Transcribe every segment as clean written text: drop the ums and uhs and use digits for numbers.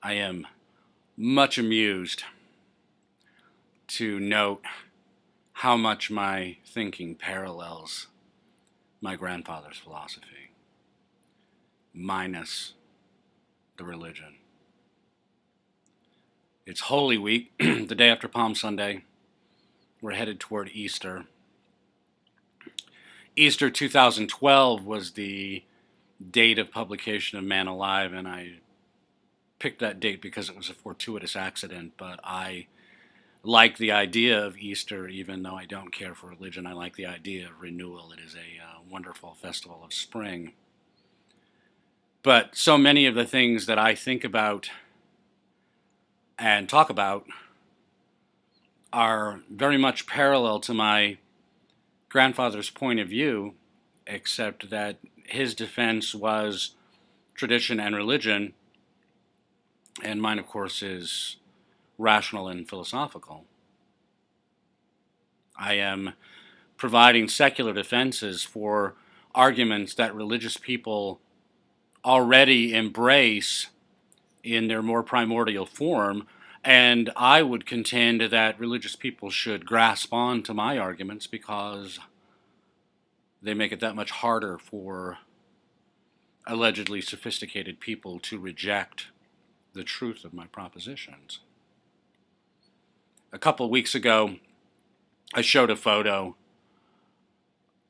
I am much amused to note how much my thinking parallels my grandfather's philosophy, minus the religion. It's Holy Week, the day after Palm Sunday. We're headed toward Easter. Easter 2012 was the date of publication of Man Alive, and I picked that date because it was a fortuitous accident, but I like the idea of Easter, even though I don't care for religion. I like the idea of renewal. It is a wonderful festival of spring. But so many of the things that I think about and talk about are very much parallel to my grandfather's point of view, except that his defense was tradition and religion, and mine, of course, is rational and philosophical. I am providing secular defenses for arguments that religious people already embrace in their more primordial form, and I would contend that religious people should grasp on to my arguments because they make it that much harder for allegedly sophisticated people to reject the truth of my propositions. A couple of weeks ago, I showed a photo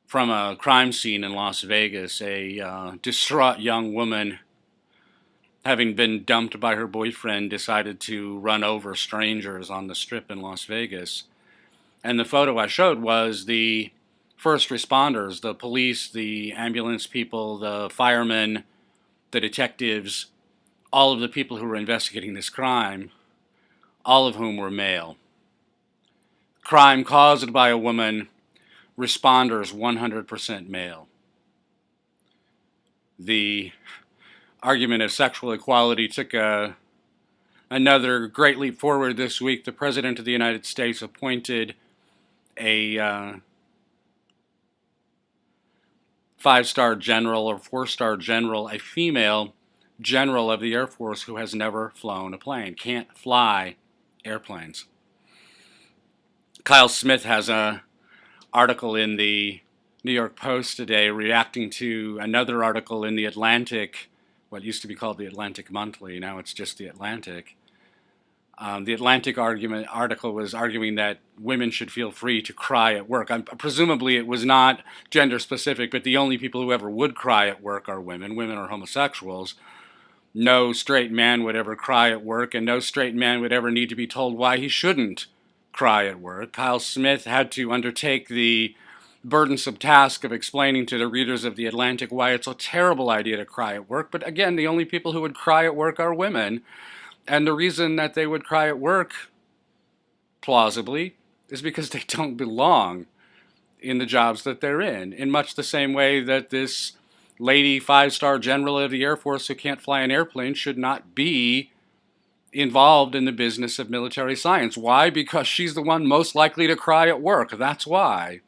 from a crime scene in Las Vegas. A distraught young woman, having been dumped by her boyfriend, decided to run over strangers on the strip in Las Vegas. And the photo I showed was the first responders, the police, the ambulance people, the firemen, the detectives, all of the people who were investigating this crime, all of whom were male. Crime caused by a woman, responders 100% male. The argument of sexual equality took another great leap forward this week. The President of the United States appointed a five-star general or four-star general, a female general of the Air Force who has never flown a plane, can't fly airplanes. Kyle Smith has an article in the New York Post today reacting to another article in the Atlantic, what used to be called the Atlantic Monthly, now it's just the Atlantic. The Atlantic article was arguing that women should feel free to cry at work. Presumably it was not gender specific, but the only people who ever would cry at work are women. Women are homosexuals. No straight man would ever cry at work, and no straight man would ever need to be told why he shouldn't cry at work. Kyle Smith had to undertake the burdensome task of explaining to the readers of The Atlantic why it's a terrible idea to cry at work. But again, the only people who would cry at work are women. And the reason that they would cry at work, plausibly, is because they don't belong in the jobs that they're in much the same way that this lady five-star general of the Air Force who can't fly an airplane should not be involved in the business of military science. Why? Because she's the one most likely to cry at work. That's why.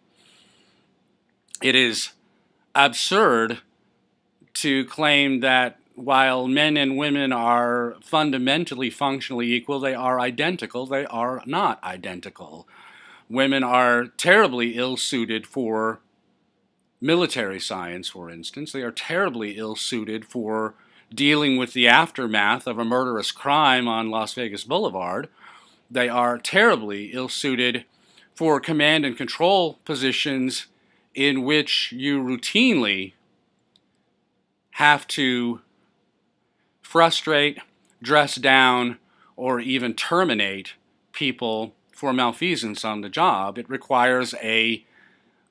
It is absurd to claim that while men and women are fundamentally functionally equal, they are identical. They are not identical. Women are terribly ill-suited for military science, for instance. They are terribly ill-suited for dealing with the aftermath of a murderous crime on Las Vegas Boulevard. They are terribly ill-suited for command and control positions in which you routinely have to frustrate, dress down, or even terminate people for malfeasance on the job. It requires a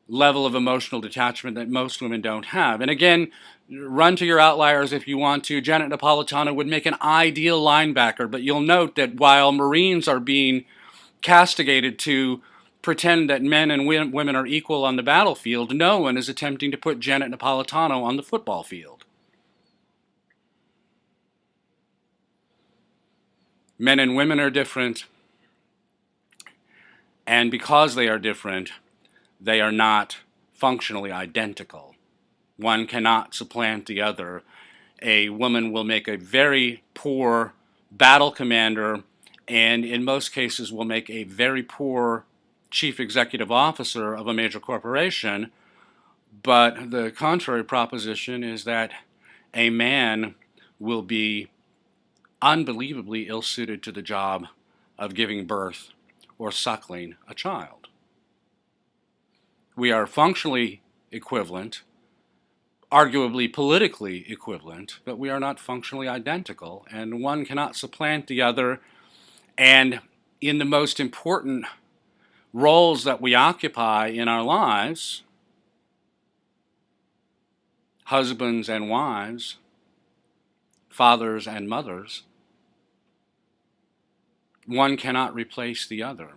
level of emotional detachment that most women don't have. And again, run to your outliers if you want to. Janet Napolitano would make an ideal linebacker, but you'll note that while Marines are being castigated to pretend that men and women are equal on the battlefield, no one is attempting to put Janet Napolitano on the football field. Men and women are different, and because they are different, they are not functionally identical. One cannot supplant the other. A woman will make a very poor battle commander, and in most cases will make a very poor chief executive officer of a major corporation. But the contrary proposition is that a man will be unbelievably ill-suited to the job of giving birth or suckling a child. We are functionally equivalent, arguably politically equivalent, but we are not functionally identical, and one cannot supplant the other. And in the most important roles that we occupy in our lives, husbands and wives, fathers and mothers, one cannot replace the other.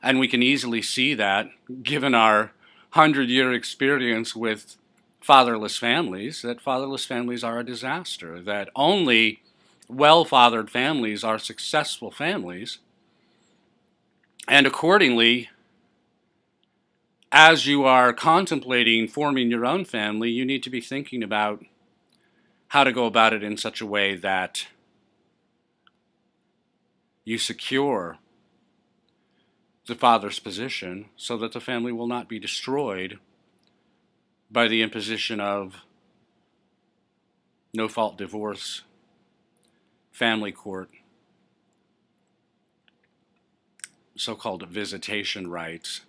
And we can easily see that, given our 100-year experience with fatherless families, that fatherless families are a disaster, that only well-fathered families are successful families. And accordingly, as you are contemplating forming your own family, you need to be thinking about how to go about it in such a way that you secure the father's position so that the family will not be destroyed by the imposition of no-fault divorce, family court, so-called visitation rights,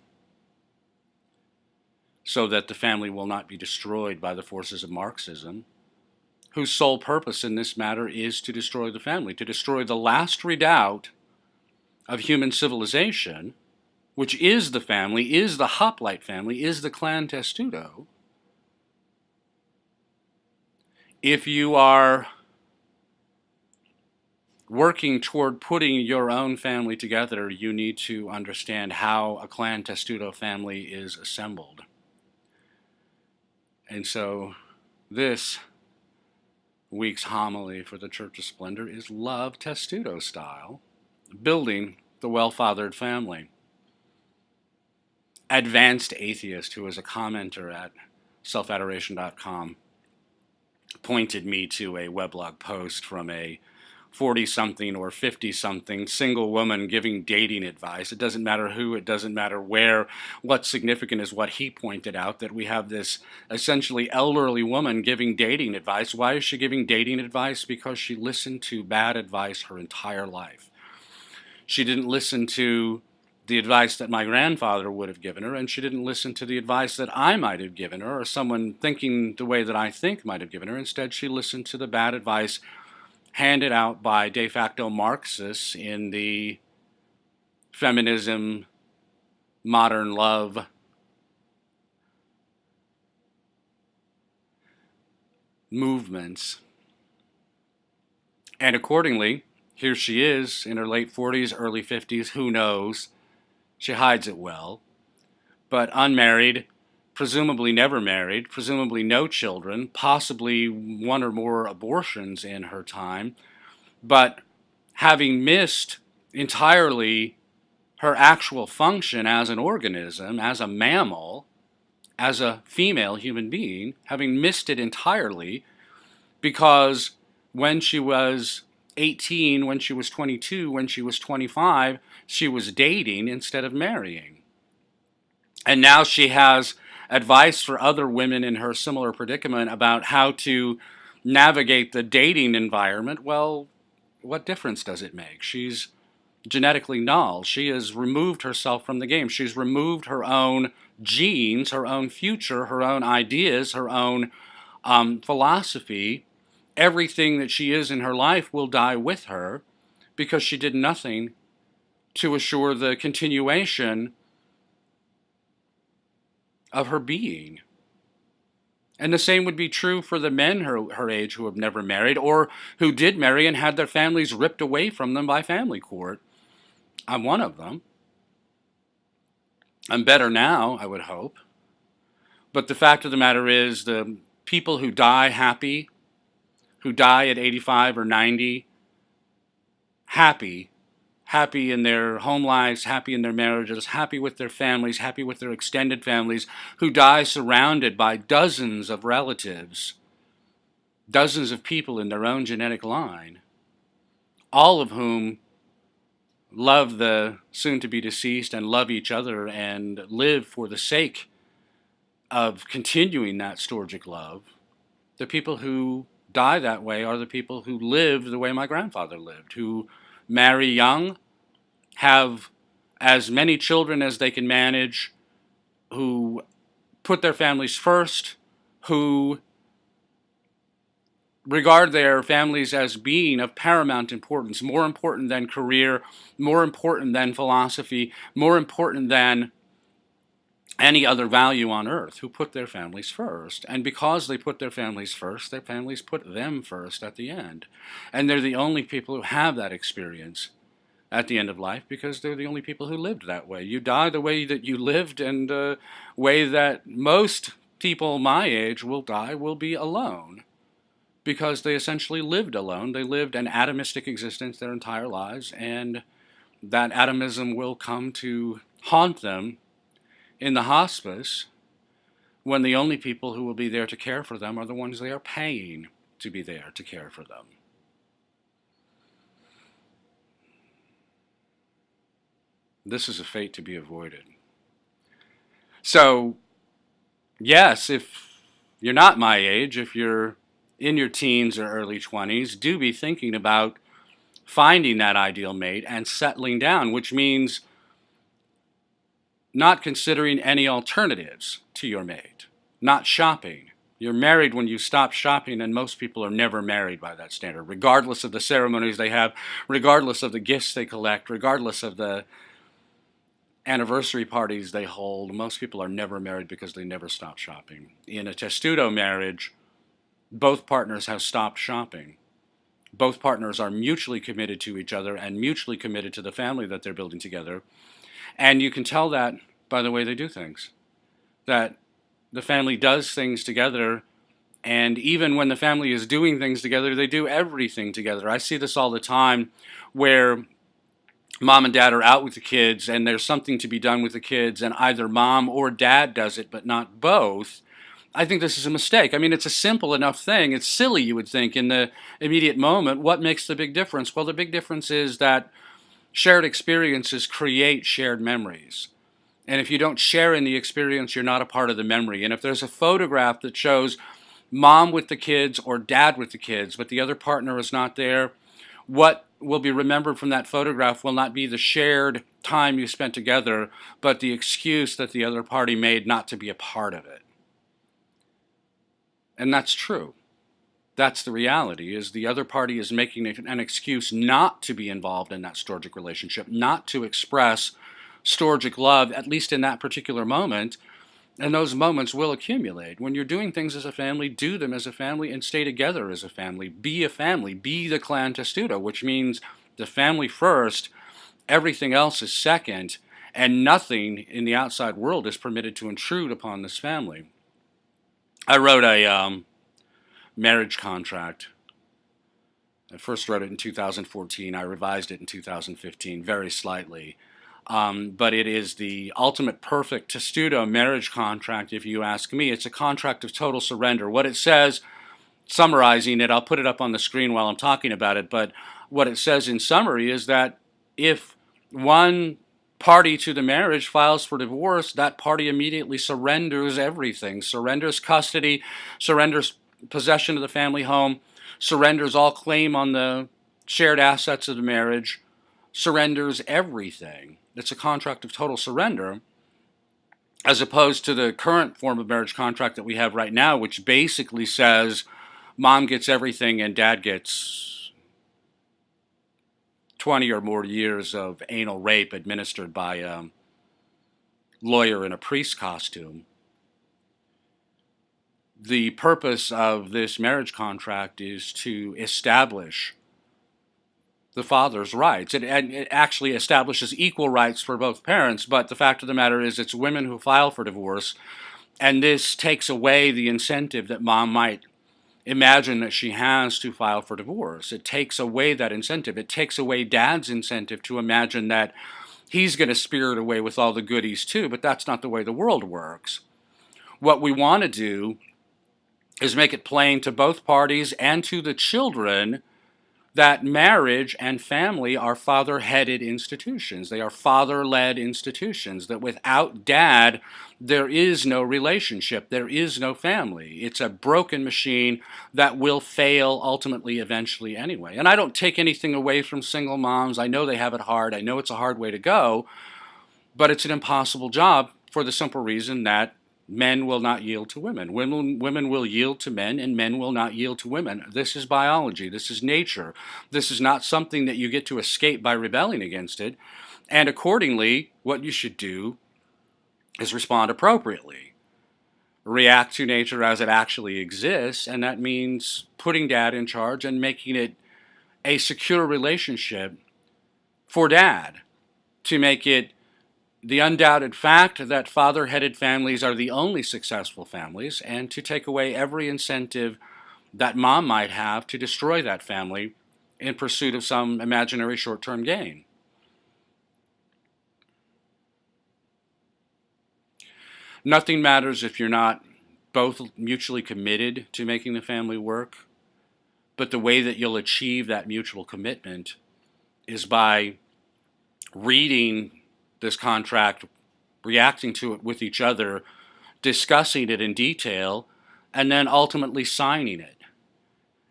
so that the family will not be destroyed by the forces of Marxism, whose sole purpose in this matter is to destroy the family, to destroy the last redoubt of human civilization, which is the family, is the hoplite family, is the clan Testudo. If you are working toward putting your own family together, you need to understand how a clan Testudo family is assembled. And so this week's homily for the Church of Splendor is Love Testudo Style, building the well-fathered family. Advanced Atheist, who is a commenter at selfadoration.com, pointed me to a weblog post from a 40-something or 50-something single woman giving dating advice. It doesn't matter who, it doesn't matter where. What's significant is what he pointed out, that we have this essentially elderly woman giving dating advice. Why is she giving dating advice? Because she listened to bad advice her entire life. She didn't listen to the advice that my grandfather would have given her, and she didn't listen to the advice that I might have given her, or someone thinking the way that I think might have given her. Instead, she listened to the bad advice handed out by de facto Marxists in the feminism, modern love movements. And accordingly, here she is in her late 40s, early 50s, who knows? She hides it well, but unmarried, presumably never married, presumably no children, possibly one or more abortions in her time, but having missed entirely her actual function as an organism, as a mammal, as a female human being, having missed it entirely because when she was 18, when she was 22, when she was 25, she was dating instead of marrying. And now she has advice for other women in her similar predicament about how to navigate the dating environment. Well, what difference does it make? She's genetically null. She has removed herself from the game. She's removed her own genes, her own future, her own ideas, her own philosophy. Everything that she is in her life will die with her because she did nothing to assure the continuation of her being. And the same would be true for the men her age who have never married or who did marry and had their families ripped away from them by family court. I'm one of them. I'm better now, I would hope. But the fact of the matter is, the people who die happy, who die at 85 or 90, happy in their home lives, happy in their marriages, happy with their families, happy with their extended families, who die surrounded by dozens of relatives, dozens of people in their own genetic line, all of whom love the soon-to-be deceased and love each other and live for the sake of continuing that storgic love. The people who die that way are the people who live the way my grandfather lived, who marry young, have as many children as they can manage, who put their families first, who regard their families as being of paramount importance, more important than career, more important than philosophy, more important than any other value on earth, who put their families first. And because they put their families first, their families put them first at the end. And they're the only people who have that experience at the end of life, because they're the only people who lived that way. You die the way that you lived, and the way that most people my age will die will be alone, because they essentially lived alone. They lived an atomistic existence their entire lives, and that atomism will come to haunt them in the hospice, when the only people who will be there to care for them are the ones they are paying to be there to care for them. This is a fate to be avoided. So, yes, if you're not my age, if you're in your teens or early 20s, do be thinking about finding that ideal mate and settling down, which means not considering any alternatives to your mate, not shopping. You're married when you stop shopping, and most people are never married by that standard, regardless of the ceremonies they have, regardless of the gifts they collect, regardless of the anniversary parties they hold. Most people are never married because they never stop shopping. In a testudo marriage, both partners have stopped shopping. Both partners are mutually committed to each other and mutually committed to the family that they're building together. And you can tell that by the way they do things. That the family does things together, and even when the family is doing things together, they do everything together. I see this all the time, where mom and dad are out with the kids, and there's something to be done with the kids, and either mom or dad does it, but not both. I think this is a mistake. I mean, it's a simple enough thing. It's silly, you would think, in the immediate moment. What makes the big difference? Well, the big difference is that shared experiences create shared memories. And if you don't share in the experience, you're not a part of the memory. And if there's a photograph that shows mom with the kids or dad with the kids, but the other partner is not there, what will be remembered from that photograph will not be the shared time you spent together, but the excuse that the other party made not to be a part of it. And that's true. That's the reality, is the other party is making an excuse not to be involved in that storgic relationship, not to express storgic love, at least in that particular moment, and those moments will accumulate. When you're doing things as a family, do them as a family and stay together as a family. Be a family. Be the clan Testudo, which means the family first, everything else is second, and nothing in the outside world is permitted to intrude upon this family. I wrote a marriage contract. I first wrote it in 2014. I revised it in 2015, very slightly. But it is the ultimate perfect testudo marriage contract, if you ask me. It's a contract of total surrender. What it says, summarizing it, I'll put it up on the screen while I'm talking about it, but what it says in summary is that if one party to the marriage files for divorce, that party immediately surrenders everything, surrenders custody, surrenders possession of the family home, surrenders all claim on the shared assets of the marriage, surrenders everything. It's a contract of total surrender, as opposed to the current form of marriage contract that we have right now, which basically says mom gets everything and dad gets 20 or more years of anal rape administered by a lawyer in a priest costume. The purpose of this marriage contract is to establish the father's rights. It actually establishes equal rights for both parents, but the fact of the matter is it's women who file for divorce, and this takes away the incentive that mom might imagine that she has to file for divorce. It takes away that incentive. It takes away dad's incentive to imagine that he's going to spirit away with all the goodies too, but that's not the way the world works. What we want to do is make it plain to both parties and to the children that marriage and family are father-headed institutions. They are father-led institutions, that without dad, there is no relationship, there is no family. It's a broken machine that will fail ultimately, eventually anyway. And I don't take anything away from single moms. I know they have it hard. I know it's a hard way to go, but it's an impossible job for the simple reason that men will not yield to women. Women will yield to men, and men will not yield to women. This is biology. This is nature. This is not something that you get to escape by rebelling against it. And accordingly, what you should do is respond appropriately. React to nature as it actually exists, and that means putting dad in charge and making it a secure relationship for dad, to make it the undoubted fact that father-headed families are the only successful families, and to take away every incentive that mom might have to destroy that family in pursuit of some imaginary short-term gain. Nothing matters if you're not both mutually committed to making the family work, but the way that you'll achieve that mutual commitment is by reading this contract, reacting to it with each other, discussing it in detail, and then ultimately signing it.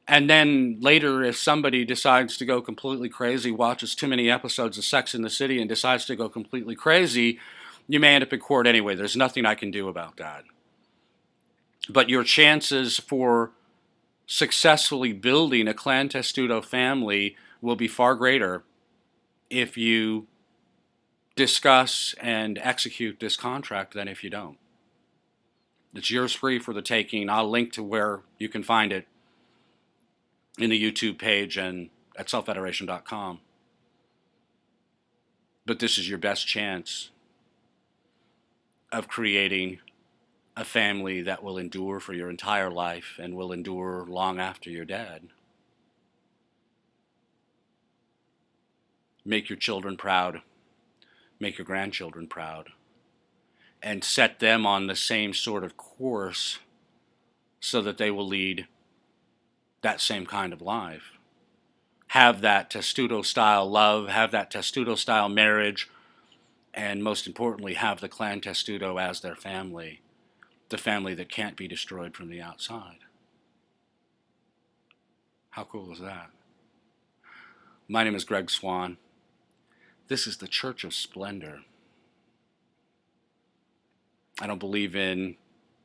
And then later, if somebody decides to go completely crazy, watches too many episodes of Sex and the City and decides to go completely crazy, you may end up in court anyway. There's nothing I can do about that. But your chances for successfully building a clan Testudo family will be far greater if you discuss and execute this contract than if you don't. It's yours free for the taking. I'll link to where you can find it in the YouTube page and at selffederation.com. But this is your best chance of creating a family that will endure for your entire life and will endure long after you're dead. Make your children proud. Make your grandchildren proud. And set them on the same sort of course so that they will lead that same kind of life. Have that Testudo style love, have that Testudo style marriage, and most importantly, have the clan Testudo as their family, the family that can't be destroyed from the outside. How cool is that? My name is Greg Swan. This is the Church of Splendor. I don't believe in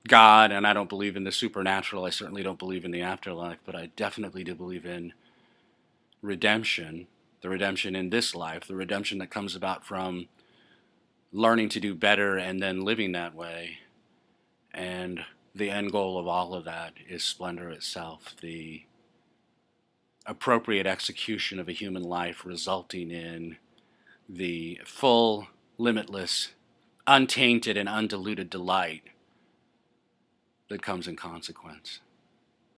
God, and I don't believe in the supernatural. I certainly don't believe in the afterlife, but I definitely do believe in redemption, the redemption in this life, the redemption that comes about from learning to do better and then living that way. And the end goal of all of that is splendor itself, the appropriate execution of a human life resulting in the full, limitless, untainted, and undiluted delight that comes in consequence.